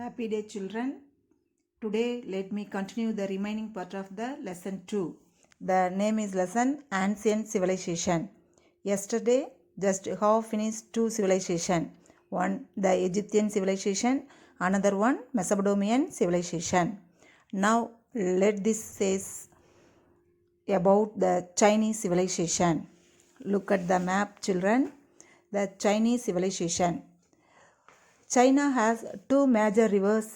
Happy day, children. Today, let me continue the remaining part of the lesson 2. The name is lesson Ancient Civilization. Yesterday, just half finished two civilization. One, the Egyptian civilization. Another one, Mesopotamian civilization. Now, let this says about the Chinese civilization. Look at the map, children. The Chinese civilization. China has two major rivers.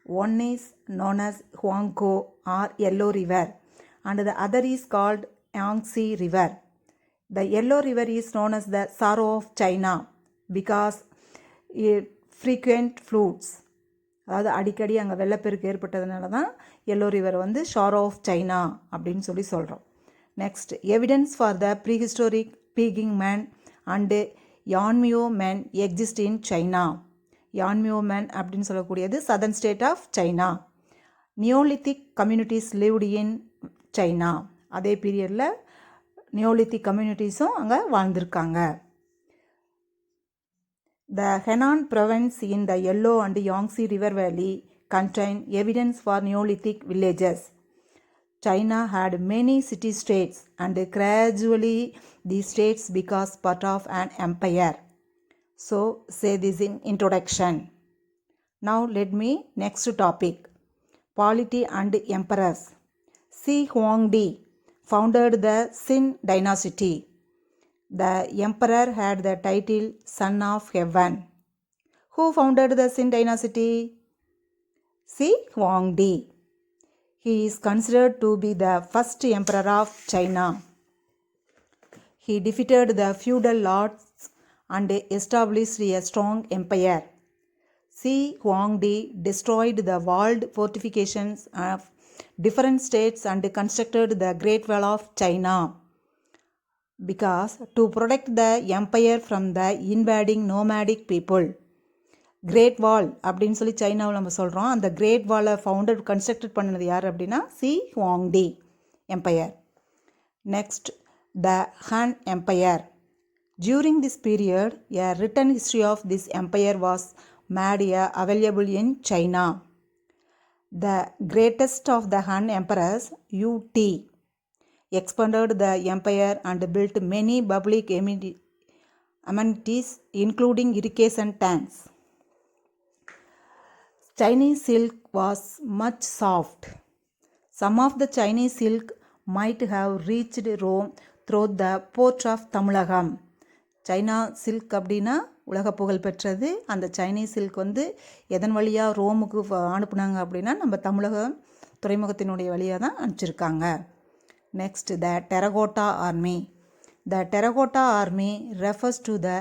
One is known as Huanghe or Yellow River, and the other is called Yangtze River. The Yellow River is known as the Sorrow of China because it frequent floods. அதாவது அடிக்கடி அங்கே வெள்ளப்பெருக்கு ஏற்பட்டதுனால தான் yellow river வந்து ஷாரோ of China அப்படின்னு சொல்கிறோம். Next evidence for the prehistoric Peking man and Yuanmou man exist in China. Yuanmou man அப்படின்னு சொல்லக்கூடியது southern state of China. Neolithic communities lived in China. அதே பீரியடில் நியோலித்திக் கம்யூனிட்டிஸும் அங்கே வாழ்ந்திருக்காங்க. The Henan province in the Yellow and Yangtze River Valley contain evidence for Neolithic villages. China had many city-states and gradually these states became part of an empire. So, say this in introduction. Now, let me next topic. Polity and emperors. Shi Huangdi founded the Qin dynasty. The emperor had the title Son of Heaven. Who founded the Qin dynasty? Shi Huangdi. He is considered to be the first emperor of China. He defeated the feudal lords and established a strong empire. Shi Huangdi destroyed the walled fortifications of different states and constructed the Great Wall of China. Because to protect the empire from the invading nomadic people. Great wall அப்படின்னு சொல்லி சைனாவில் நம்ம சொல்கிறோம். அந்த great வாலை constructed பண்ணது யார் அப்படின்னா Shi Huangdi empire. Next the Han empire. During this period a written history of this empire was made available in China. The greatest of the Han emperors Wudi expanded the empire and built many public amenities including irrigation tanks. Chinese silk was much soft. Some of the Chinese silk might have reached Rome through the port of Tamilagam. China silk அப்படின்னா உலக புகழ் பெற்றது. அந்த Chinese silk வந்து எதன் வழியாக ரோமுக்கு அனுப்புனாங்க அப்படின்னா நம்ம தமிழகம் துறைமுகத்தினுடைய வழியாக தான் அனுப்பிச்சிருக்காங்க. Next, the Terracotta Army. The Terracotta Army refers to the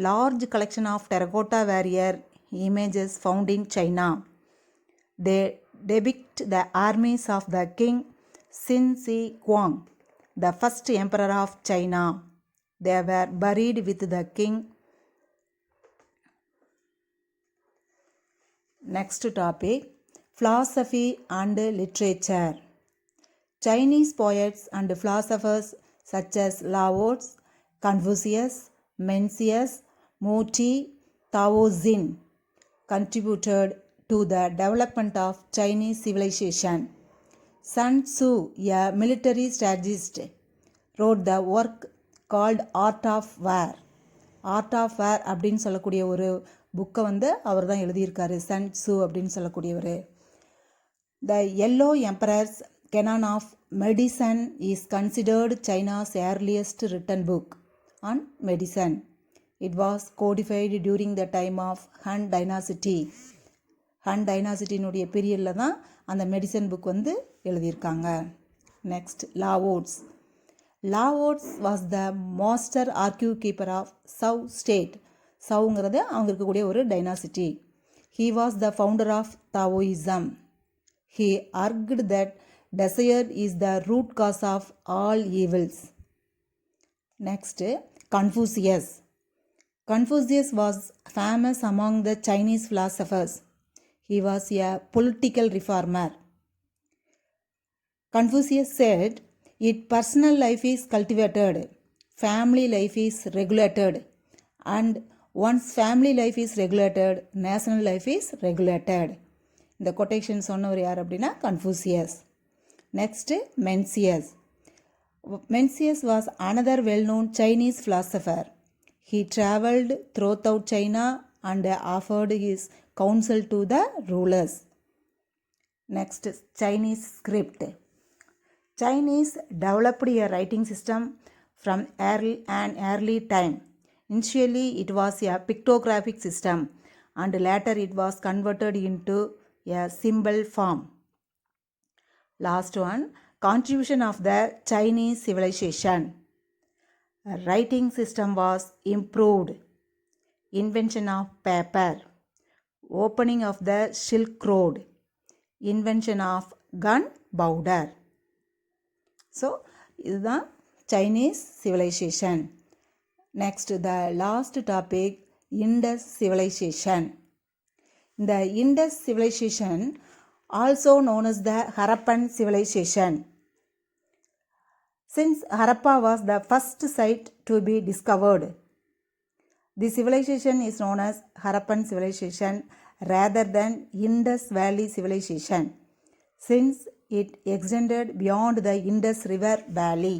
large collection of terracotta warrior images found in China. They depict the armies of the king Qin Shi Huang, the first emperor of China. They were buried with the king. Next topic, philosophy and literature. Chinese poets and philosophers such as Lao Tzu, Confucius, Mencius, Mozi, Tao Xin contributed to the development of Chinese civilization. Sun Tzu, a military strategist, wrote the work called Art of War. Art of War அப்படின்னு சொல்லக்கூடிய ஒரு புக்கை வந்து அவர் தான் எழுதியிருக்காரு. Sun Tzu அப்படின்னு சொல்லக்கூடியவர். The Yellow Emperor's Canon of Medicine is considered China's earliest written book on medicine. It was codified during the time of Han Dynasty. Han Dynasty-னுடைய பீரியடில் தான் அந்த மெடிசன் புக் வந்து எழுதியிருக்காங்க. Next Laozi. Laozi was the master archive keeper of Zhou state. சவுங்கிறது அவங்க இருக்கக்கூடிய ஒரு dynasty. He was the founder of Taoism. He argued that desire is the root cause of all evils. Next, Confucius. Confucius was famous among the Chinese philosophers. He was a political reformer. Confucius said, "If personal life is cultivated, family life is regulated, and Once family life is regulated, national life is regulated. இந்த quotation சொன்னவர் யார் அப்படின்னா Confucius. Next Mencius. Mencius was another well-known Chinese philosopher. He traveled throughout China and offered his counsel to the rulers. Next, Chinese script. Chinese developed a writing system from an early time. Initially, it was a pictographic system and later it was converted into a symbol form. Last one, contribution of the Chinese civilization. A writing system was improved. Invention of paper. Opening of the Silk Road. Invention of gunpowder. So, இதுதான் Chinese civilization. Next, the last topic, Indus civilization. The Indus civilization, also known as the Harappan civilization. Since Harappa was the first site to be discovered, the civilization is known as Harappan civilization rather than Indus Valley civilization, since it extended beyond the Indus River Valley.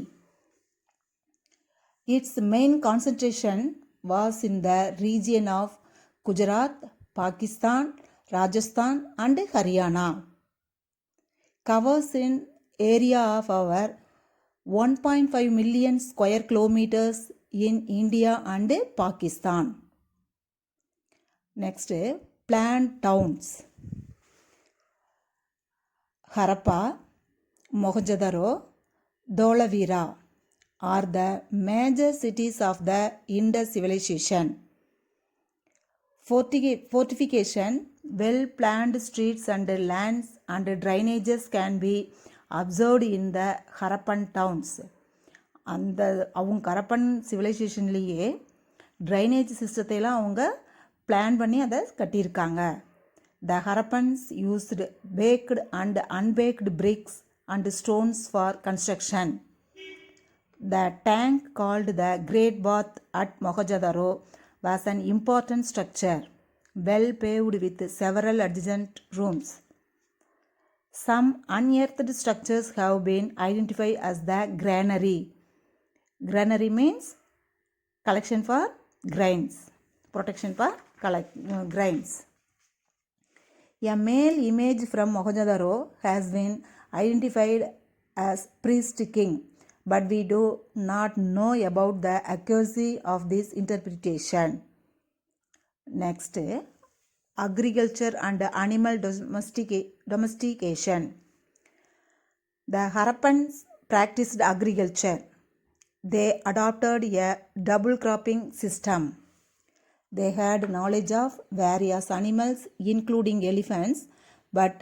Its main concentration was in the region of Gujarat, Pakistan, Rajasthan and Haryana. Covers an area of over 1.5 million square kilometers in India and Pakistan. Next, planned towns. Harappa, Mohenjo-daro, Dholavira are the major cities of the Indus civilization. Fortification, well-planned streets and lands and drainages can be observed in the Harappan towns. அந்த அவங்க Harappan சிவிலைசேஷன்லேயே drainage சிஸ்டத்தைலாம் அவங்க plan பண்ணி அதை கட்டியிருக்காங்க. The Harappans used baked and unbaked bricks and stones for construction. The tank called the Great Bath at Mohenjo-daro was an important structure, well paved with several adjacent rooms. Some unearthed structures have been identified as the granary. Granary means collection for grains, protection for grains. A male image from Mohenjo-daro has been identified as priest king, but we do not know about the accuracy of this interpretation. Next, agriculture and animal domestication. The Harappans practiced agriculture. They adopted a double cropping system. They had knowledge of various animals including elephants but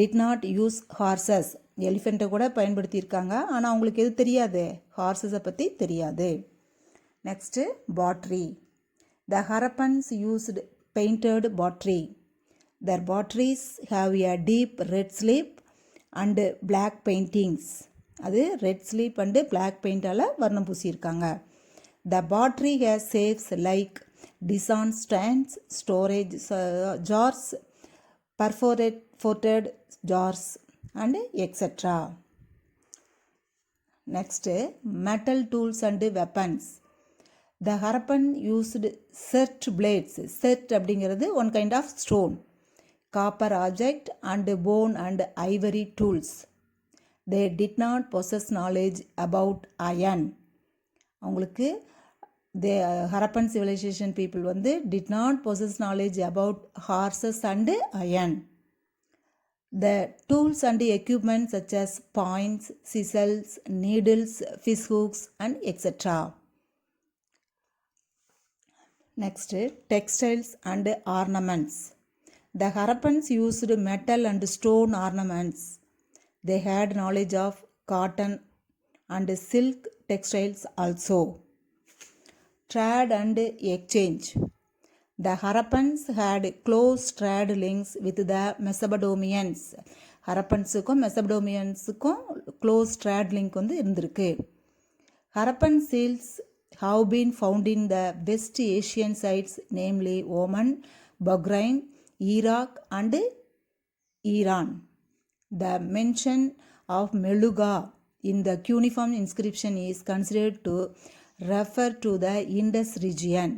did not use horses. எலிஃபெண்ட்டை கூட பயன்படுத்தியிருக்காங்க, ஆனால் அவங்களுக்கு எது தெரியாது, ஹார்ஸஸை பற்றி தெரியாது. Next pottery. The Harappans used painted pottery. Their potteries have a deep red slip and black paintings. அது ரெட் ஸ்லீப் அண்டு பிளாக் பெயிண்டால் வர்ணம் பூசியிருக்காங்க. த பாட்ரி ஹேஸ் சேவ்ஸ் like dish on stands, storage jars, perforated jars and etc. Next, metal tools and weapons. The Harappan used set blades. Set அப்படிங்கிறது one kind of stone, copper object and bone and ivory tools. They did not possess knowledge about iron. அவங்களுக்கு the Harappan civilization people did not possess knowledge about horses and iron. The tools and equipment such as points, chisels, needles, fish hooks and etc. Next, textiles and ornaments. The Harappans used metal and stone ornaments. They had knowledge of cotton and silk textiles also. Trade and exchange. The Harappans had close trade links with the Mesopotamians. Harappansukum Mesopotamiansukkum close trade link இருந்திருக்கு. Harappan seals have been found in the West Asian sites, namely Oman, Bahrain, Iraq, and Iran. The mention of Meluga in the cuneiform inscription is considered to refer to the Indus region.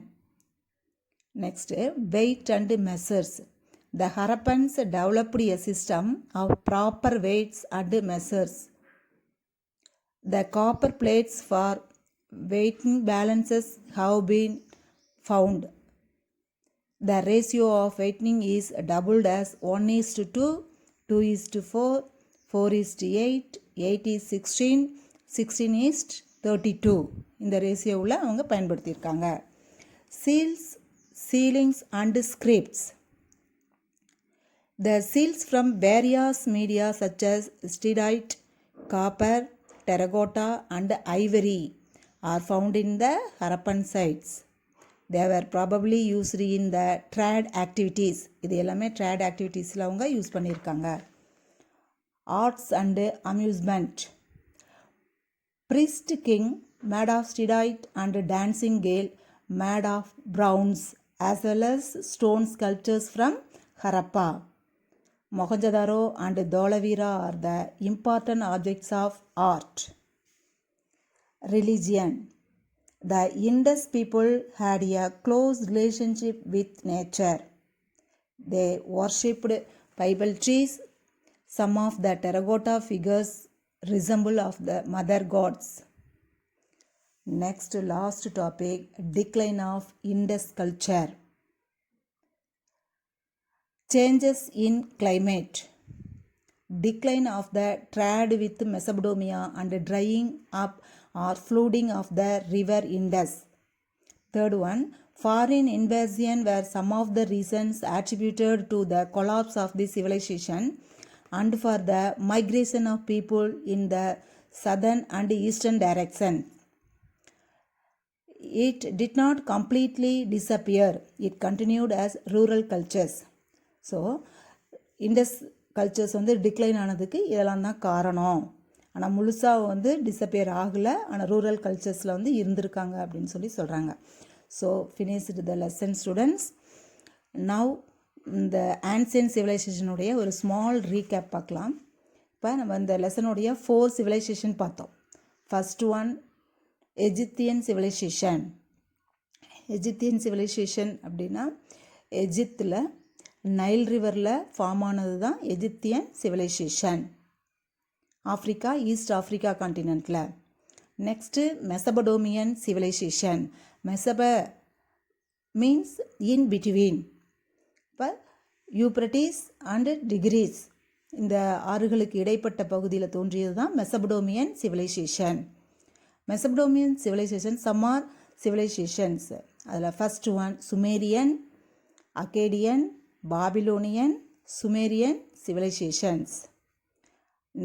Next, weight and measures. The Harappans developed a system of proper weights and measures. The copper plates for weighting balances have been found. The ratio of weighting is doubled as 1:2, 2:4, 4:8, 8:16, 16:32. இந்த ரேஷியோவில் அவங்க பயன்படுத்தியிருக்காங்க. Seals, sealings and scripts. The seals from various media such as stearite, copper, terracotta and ivory are found in the Harappan sites. They were probably used in the trade activities. இது எல்லாமே trade activitiesல அவங்க use பண்ணியிருக்காங்க. Arts and amusement. Priest king made of stearite and dancing girl made of bronze, as well as stone sculptures from Harappa. Mohenjo-daro and Dholavira are the important objects of art. Religion. The Indus people had a close relationship with nature. They worshipped Bible trees. Some of the terracotta figures resemble of the mother gods. Next, last topic, decline of Indus culture. Changes in climate. Decline of the trade with Mesopotamia and drying up or flooding of the river Indus. Third one, foreign invasion were some of the reasons attributed to the collapse of the civilization and for the migration of people in the southern and eastern direction. It did not completely disappear. It continued as rural cultures. So Indus cultures வந்து decline ஆனதுக்கு இதெல்லாம் தான் காரணம். ஆனால் முழுசாக வந்து disappear ஆகலை, ஆனால் ரூரல் கல்ச்சர்ஸில் வந்து இருந்திருக்காங்க அப்படின்னு சொல்லி சொல்கிறாங்க. So finished the lesson students. Now இந்த ஆன்சியன் சிவிலைசேஷனுடைய ஒரு ஸ்மால் ரீகேப் பார்க்கலாம். இப்போ நம்ம இந்த லெசனுடைய 4 சிவிலைசேஷன் பார்த்தோம். First one Egyptian civilisation. Egyptian civilisation அப்படின்னா எஜிப்தில் நைல் ரிவரில் ஃபார்ம் ஆனது தான் Egyptian civilisation, Africa, east Africa கான்டினென்ட்டில். Next Mesopotamian civilisation. Meso means in between. இப்போ யூப்ரட்டிஸ் அண்டு டிகிரிஸ் இந்த ஆறுகளுக்கு இடைப்பட்ட பகுதியில் தோன்றியது தான் Mesopotamian civilisation. Mesopotamian civilisation some are civilisations. அதில் first one Sumerian, Akkadian, Babylonian, Sumerian civilizations.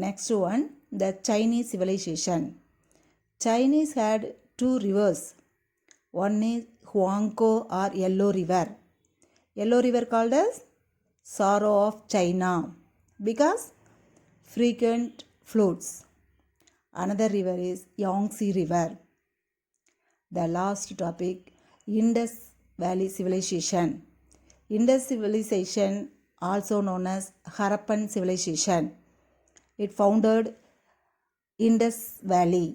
Next one, the Chinese civilization. Chinese had 2 rivers. One is Huanghe or Yellow River. Yellow River called as Sorrow of China because frequent floods. Another river is Yangtze River. The last topic, Indus Valley civilization. Indus civilization, also known as Harappan civilization. It founded Indus Valley.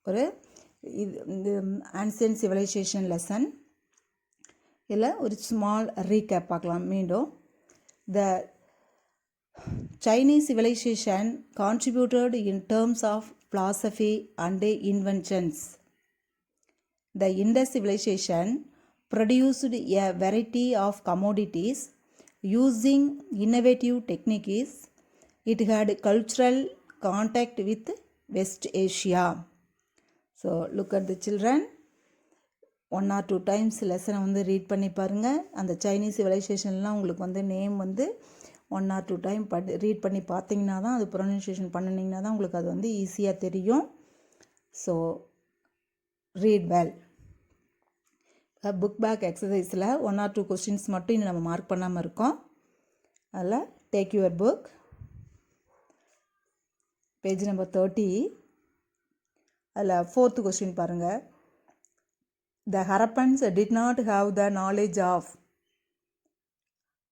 ஒரு இந்த ancient civilisation lesson. இதில் ஒரு small recap பார்க்கலாம் மீண்டும். த Chinese civilization contributed in terms of philosophy and inventions. The Indus civilization produced a variety of commodities using innovative techniques. It had cultural contact with West Asia. So look at the children. 1 or 2 times லெசனை வந்து read பண்ணி பாருங்கள். அந்த Chinese சிவிலைசேஷன்லாம் உங்களுக்கு வந்து name வந்து 1 or 2 time read பண்ணி பார்த்தீங்கன்னா தான், அது ப்ரொனன்சியேஷன் பண்ணிங்கன்னா தான் உங்களுக்கு அது வந்து ஈஸியாக தெரியும். So read well. Book back எக்ஸசைஸில் 1 or 2 கொஸ்டின்ஸ் மட்டும் இன்னும் நம்ம மார்க் பண்ணாமல் இருக்கோம். அதில் take your book, page number 30. அதில் 4th கொஸ்டின் பாருங்கள். The Harappans did not have the knowledge of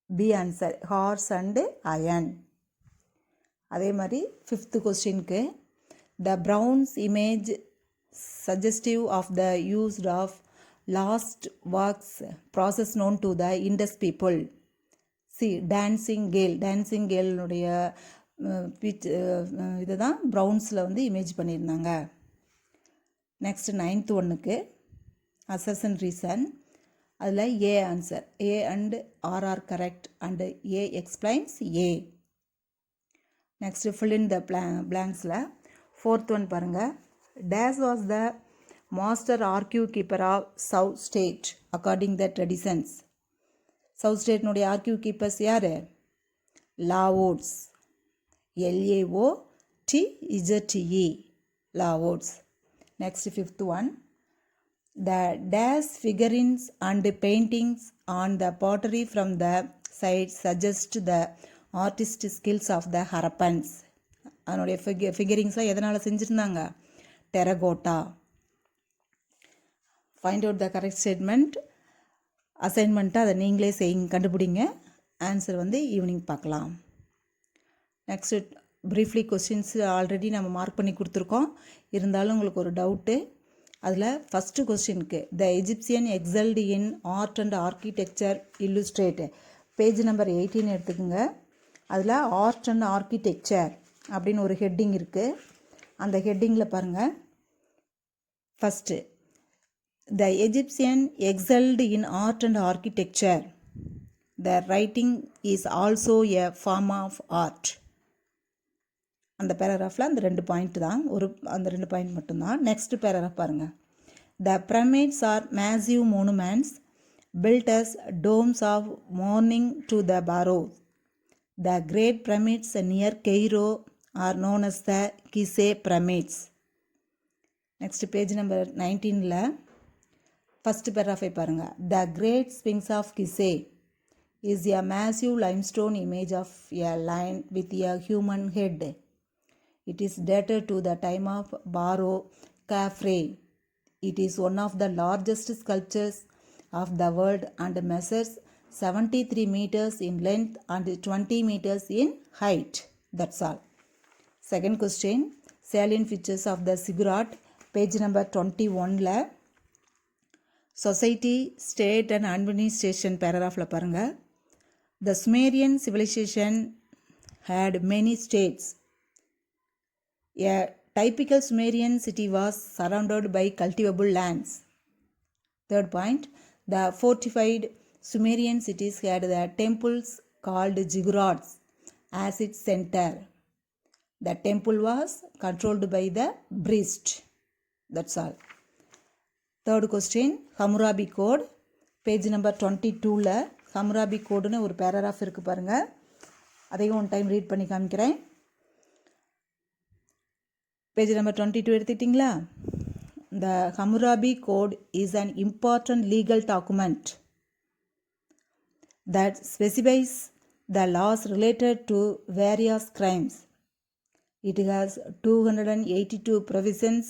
B answer horse and iron. அதே மாதிரி 5th கொஸ்டினுக்கு the Brown's image suggestive of the use of last wax process known to the Indus people. See dancing girl இதுதான் ப்ரௌன்ஸில் வந்து image பண்ணியிருந்தாங்க. Next 9th ஒன்றுக்கு assertion reason. அதில் A answer. A and R R correct and A explains A. Next fill in the பிளாங்க்ஸில் 4th one பாருங்கள். Dash was the master archive keeper of south state according the traditions. South ஸ்டேட்னுடைய archive keepers யார்? Laozi. LAOTZE Laozi. Next 5th one. The dash figurines and paintings on the pottery from the side suggest the artist skills of the Harappans. அதனுடைய ஃபிகரிங்ஸ்லாம் எதனால் செஞ்சுருந்தாங்க? Terracotta. Find out the correct statement. அசைன்மெண்ட்டாக அதை நீங்களே கண்டுபிடிங்க. Answer வந்து evening பார்க்கலாம். நெக்ஸ்ட் ப்ரீஃப்லி கொஸ்டின்ஸ் ஆல்ரெடி நம்ம மார்க் பண்ணி கொடுத்துருக்கோம். இருந்தாலும் உங்களுக்கு ஒரு டவுட்டு. அதில் ஃபஸ்ட்டு கொஸ்டினுக்கு the Egyptian excelled in art and architecture illustrate page number 18 எடுத்துக்கோங்க. அதில் ஆர்ட் அண்ட் ஆர்கிடெக்சர் அப்படின்னு ஒரு ஹெட்டிங் இருக்குது. அந்த ஹெட்டிங்கில் பாருங்கள். First the Egyptian excelled in art and architecture the writing is also a form of art. அந்த பேராகிராஃபில் அந்த 2 பாயிண்ட் தான், அந்த 2 பாயிண்ட் மட்டும்தான். நெக்ஸ்ட் பேராகிராஃப் பாருங்கள். The pyramids are massive monuments built as domes of mourning to the pharaohs. The great pyramids near Cairo are known as the Gizeh pyramids. Next page number 19ல first paragraph பாருங்க. The great sphinx of Gizeh is a massive limestone image of a lion with a human head. It is dated to the time of Pharaoh Khafre. It is one of the largest sculptures of the world and measures 73 meters in length and 20 meters in height. That's all. Second question, salient features of the ziggurat, page number 21ல society, state and administration paragraphல பாருங்க. The Sumerian civilization had many states. A typical Sumerian city was surrounded by cultivable lands. Third point, the fortified Sumerian cities had the temples called ziggurats as its center. The temple was controlled by the priest. That's all. Third question, Hammurabi Code, page number 22ல Hammurabi Codeனு ஒரு paragraph இருக்குது பாருங்கள். அதையும் one time read பண்ணி காமிக்கிறேன். Page number 22 எடுத்துக்கிட்டிங்களா? The Hammurabi Code is an important legal document that specifies the laws related to various crimes. It has 282 provisions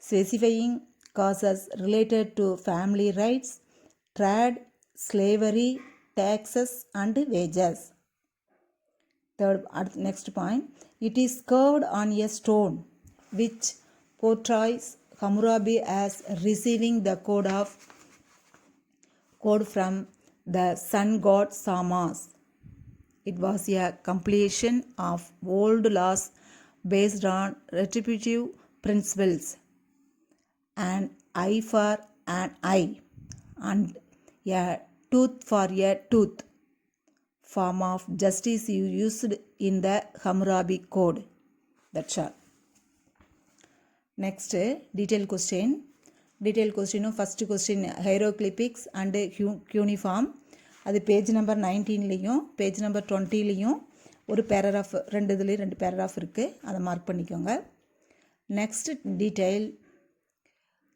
specifying causes related to family rights, trade, slavery, taxes and wages. Next point, it is carved on a stone which portrays Hammurabi as receiving the code from the sun god Samas. It was a compilation of old laws based on retributive principles. An eye for an eye and a tooth for a tooth form of justice used in the Hammurabi Code. That's all. Next, detailed question. First question, hieroglyphics and cuneiform. அது page number 19லையும் page number 20லையும் ஒரு paragraph, இதுலேயும் 2 paragraph இருக்குது. அதை mark பண்ணிக்கோங்க. Next detail,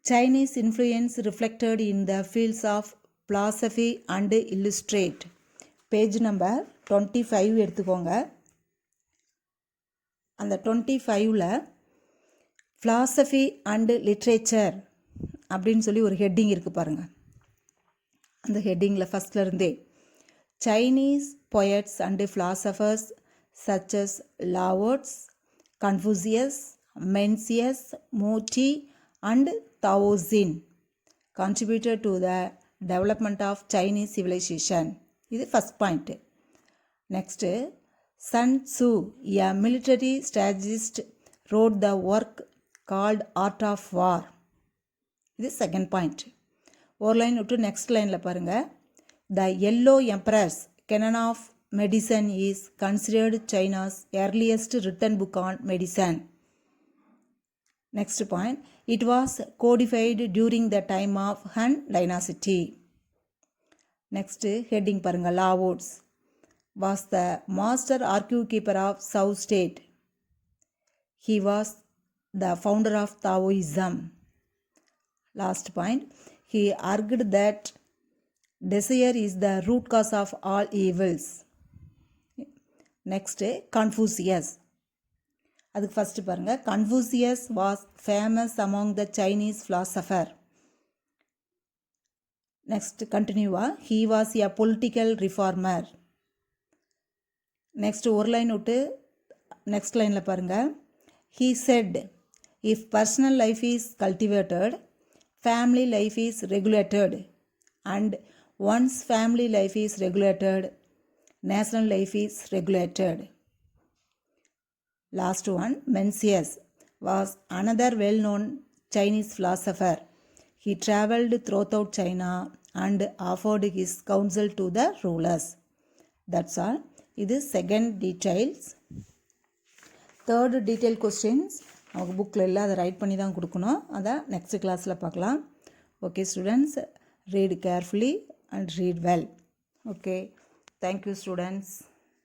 Chinese influence reflected in the fields of philosophy and illustrate. Page number 25 எடுத்துக்கோங்க. அந்த 25ல் philosophy and literature அப்படின்னு சொல்லி ஒரு ஹெட்டிங் இருக்குது பாருங்கள். அந்த ஹெட்டிங்கில் ஃபஸ்ட்டில் இருந்தே Chinese poets and philosophers such as Lao Tzu, Confucius, Mencius, Motti and Tao Xin contributed to the development of Chinese civilization. இது first point. Next Sun Tzu, a military strategist, wrote the work called Art of War. இது second point. ஒரு line விட்டு next லைனில் பாருங்கள். The Yellow Emperor's Canon of Medicine is considered China's earliest written book on medicine. Next point, it was codified during the time of Han Dynasty. Next heading parunga, Lao Tzu was the master archive keeper of South State. He was the founder of Taoism. Last point, he argued that desire is the root cause of all evils. Next, Confucius. அதுக்கு first பாருங்கள். Confucius was famous among the Chinese philosopher. Next, continue. He was a political reformer. Next, ஒரு line விட்டு next லைனில் பாருங்கள். He said, if personal life is cultivated, family life is regulated, and once family life is regulated, national life is regulated. Last one, Mencius was another well-known Chinese philosopher. He traveled throughout China and offered his counsel to the rulers. That's all. இது second details. Third detail questions நமக்கு புக்கில் இல்லை, அதை right பண்ணி தான் கொடுக்கணும். அதை next கிளாஸில் பார்க்கலாம். Okay students, read carefully and read well. Okay, thank you students.